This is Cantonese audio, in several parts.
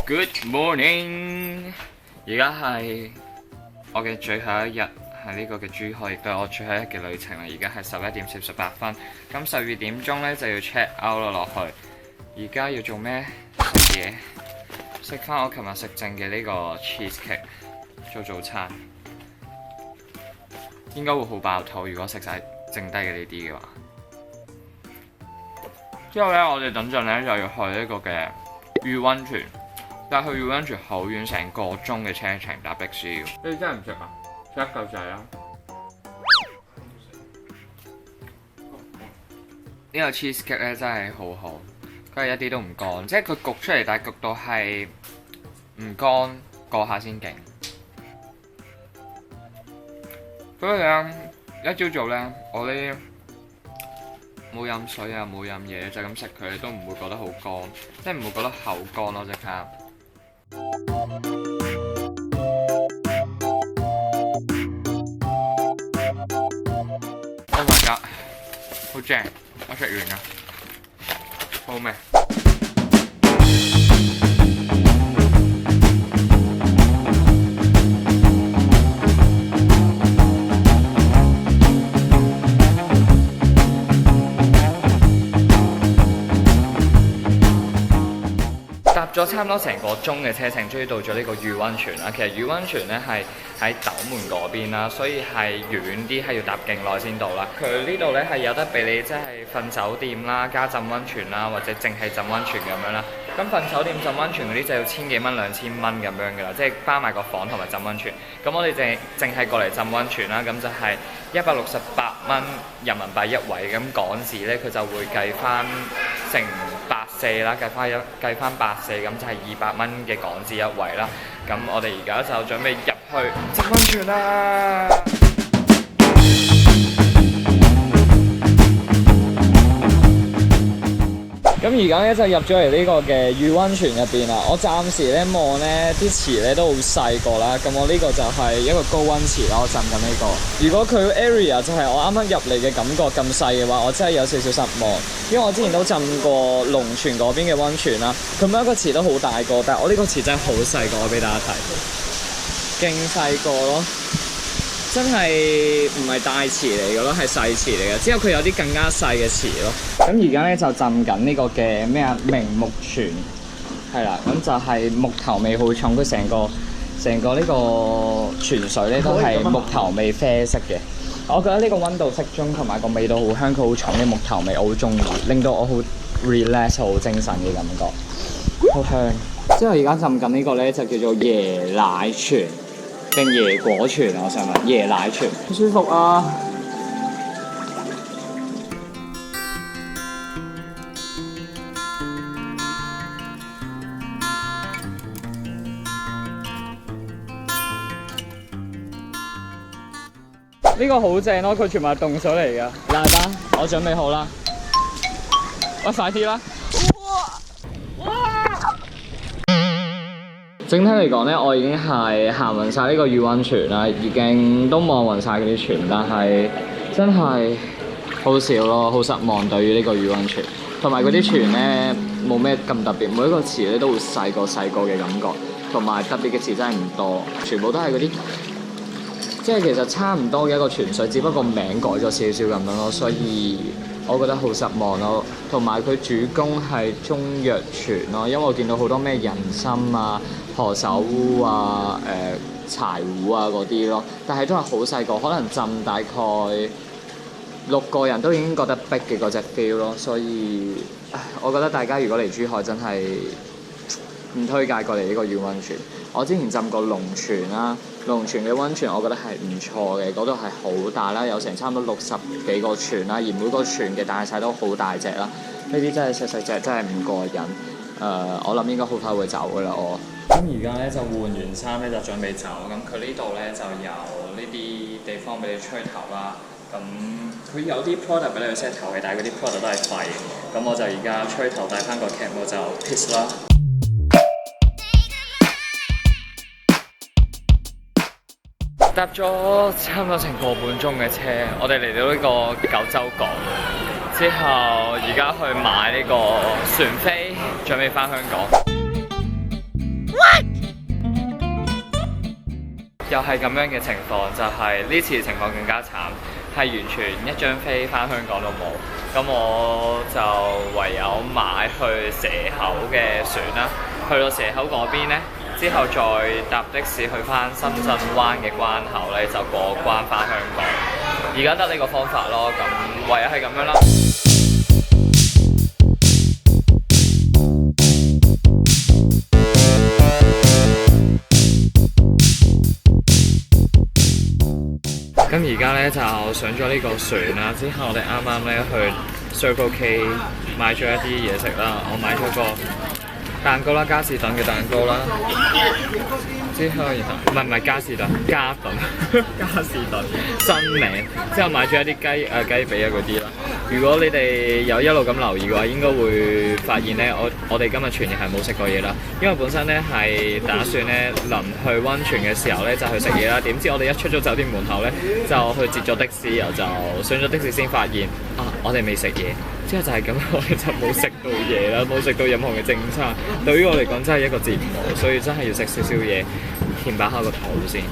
Good morning，而家係我嘅最後一日喺呢個嘅珠海，亦都係我最後一日嘅旅程啦。而家係11:48，咁12點鐘咧就要 check out 啦落去。而家要做咩？食嘢，食翻我琴日食剩嘅呢個 cheesecake 做早餐，應該會好飽肚。如果食晒剩低嘅呢啲嘅話，之後咧我哋等陣咧就要去呢個嘅御溫泉。但係去御溫泉好遠，成個鐘嘅車程搭的士要。你真係唔食啊？食一嚿仔啊！呢個 cheesecake 咧真係好好，佢係一啲都唔乾，即係佢焗出嚟，但係焗到係唔乾，過下先勁。所以咧，一朝早咧，我呢冇飲水啊，冇飲嘢，就咁食佢都唔會覺得好乾，即係唔會覺得口乾咯，即刻。Oh my god， 好正！我食完啦，好味。搭咗差唔多成個鐘嘅車程，終於到咗呢個御溫泉啦。其實御溫泉咧係喺斗門嗰邊啦，所以係遠啲，係要搭勁耐先到啦。佢呢度咧係有得俾你即係瞓酒店啦，加浸溫泉啦，或者淨係浸溫泉咁樣啦。咁瞓酒店浸溫泉嗰啲就要千幾蚊、2000蚊咁樣噶啦，即係包埋個房同埋浸溫泉。咁我哋淨係過嚟浸溫泉啦，咁就係168蚊人民幣一位，咁港紙咧佢就會計翻成84啦，計翻84，咁就係200蚊嘅港紙一位啦。咁我哋而家就準備入去浸溫泉啦。咁而家咧就入咗嚟呢個嘅御溫泉入邊啦。我暫時咧望咧啲池咧都好細個啦。咁我呢個就係一個高溫池啦，我浸緊呢個。如果佢 area 就係我啱啱入嚟嘅感覺咁細嘅話，我真係有少少失望。因為我之前都浸過龍泉嗰邊嘅溫泉啦，佢每一個池都好大個，但係我呢個池真係好細個，我俾大家睇，勁細個咯。真係唔係大池嚟嘅咯，係細池嚟嘅。之後佢有啲更加細嘅池咯。咁而家咧就浸緊呢個嘅咩啊明目泉，係啦。咁就係木頭味好重，佢成個呢個泉水咧都係木頭味啡色嘅。我覺得呢個溫度適中，同埋個味道好香，佢好重嘅木頭味，我好中意，令到我好 relax， 好精神嘅感覺，好香。之後而家浸緊呢個咧就叫做椰奶泉。定椰果泉啊！我想問椰奶泉好舒服啊！呢個好正咯，佢全部係凍水嚟㗎。嚟吧，我準備好啦。喂，快啲啦！整體嚟講咧，我已經係行勻晒呢個御溫泉啦，已經都望勻晒嗰啲泉，但係真係好少咯，好失望對於呢個御溫泉。同埋嗰啲泉咧冇咩咁特別，每一個池咧都會細個嘅感覺，同埋特別嘅池真係唔多，全部都係嗰啲即係其實差唔多嘅一個泉水，只不過名改咗少少咁樣咯，所以我覺得好失望咯。同埋佢主攻係中藥泉咯，因為我見到好多咩人參啊、何首烏啊、柴胡啊嗰啲咯，但係都係好細個，可能浸大概6個人都已經覺得逼嘅嗰隻 feel 咯，所以我覺得大家如果嚟珠海真係唔推介過嚟呢個御溫泉。我之前浸過龍泉啦，龍泉嘅溫泉我覺得係唔錯嘅，嗰度係好大啦，有成差唔多60幾個泉啦，而每個泉嘅大細都好大隻啦。呢啲真係細細隻，真係唔過癮。我諗應該好快會走噶啦我。咁而家咧就換完衫咧就準備走，咁佢呢度咧就有呢啲地方俾你吹頭啦。咁佢有啲 product 俾你去 set 頭嘅，但係嗰啲 product 都係廢。咁我就而家吹頭戴翻個 cap 我就 peace 啦。搭咗差唔多成個半鐘嘅車，我哋嚟到呢個九洲港之後，而家去買呢個船飛，準備翻香港。又係咁樣嘅情況，就係呢次情況更加慘，係完全一張飛翻香港都冇。咁我就唯有買去蛇口嘅船啦，去到蛇口嗰邊呢，之後再搭的士去翻深圳灣嘅關口呢，就過關翻香港。而家得呢個方法咯，咁唯有係咁樣啦。咁而家咧就上咗呢個船啦，之後我哋啱啱咧去 Circle K 買咗一啲嘢食啦，我買咗個蛋糕啦，嘉士頓嘅蛋糕啦，之後然後唔係嘉士頓，嘉士頓新名，之後買咗一啲雞髀啊嗰啲啦。如果你哋有一路咁留意嘅話，應該會發現咧，我哋今日全日係冇食過嘢啦，因為本身咧係打算咧臨去溫泉嘅時候咧就去食嘢啦，點知我哋一出咗酒店門口咧就去截咗的士，然後就上咗的士先發現我哋未食嘢，之後就係咁，我哋就冇食到嘢啦，冇食到任何嘅正餐，對於我嚟講真係一個折磨，所以真係要食少少嘢填飽下個肚先。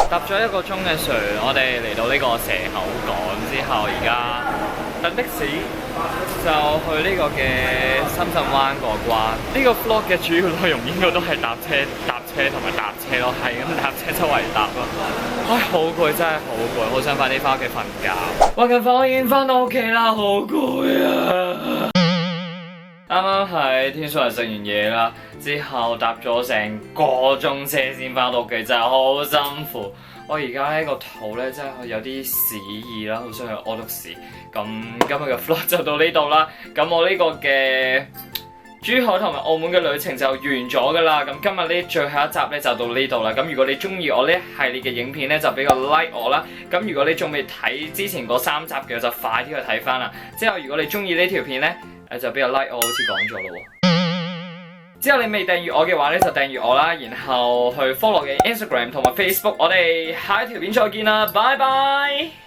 搭咗1個鐘嘅船，我哋嚟到呢個蛇口港之後，而家等的士就去呢個嘅深圳灣過關。呢個 vlog 嘅主要內容應該都係搭車同埋搭車咯，係咁搭車周圍搭咯。唉，好攰，真係好攰，好想快啲翻屋企瞓覺。哇！近況我已經翻到屋企啦，好攰啊！啱啱喺天水圍食完嘢啦，之後搭咗成個鐘車先翻到屋企，真係好辛苦。我而家呢個肚咧真係有啲屎意啦，好想去屙督屎。咁今日嘅 vlog 就到呢度啦。咁我呢個嘅珠海同埋澳門嘅旅程就完咗噶啦。咁今日呢最後一集咧就到呢度啦。咁如果你中意我呢一系列嘅影片咧，就俾個 like 我啦。咁如果你仲未睇之前嗰3集嘅，就快啲去睇翻啦。之後如果你中意呢條片咧，就俾個 like 我，好似講咗咯喎。之後你未訂閱我嘅話咧，就訂閱我啦，然後去 follow 我嘅 Instagram 同埋 Facebook。我哋下一條片再見啦，拜拜。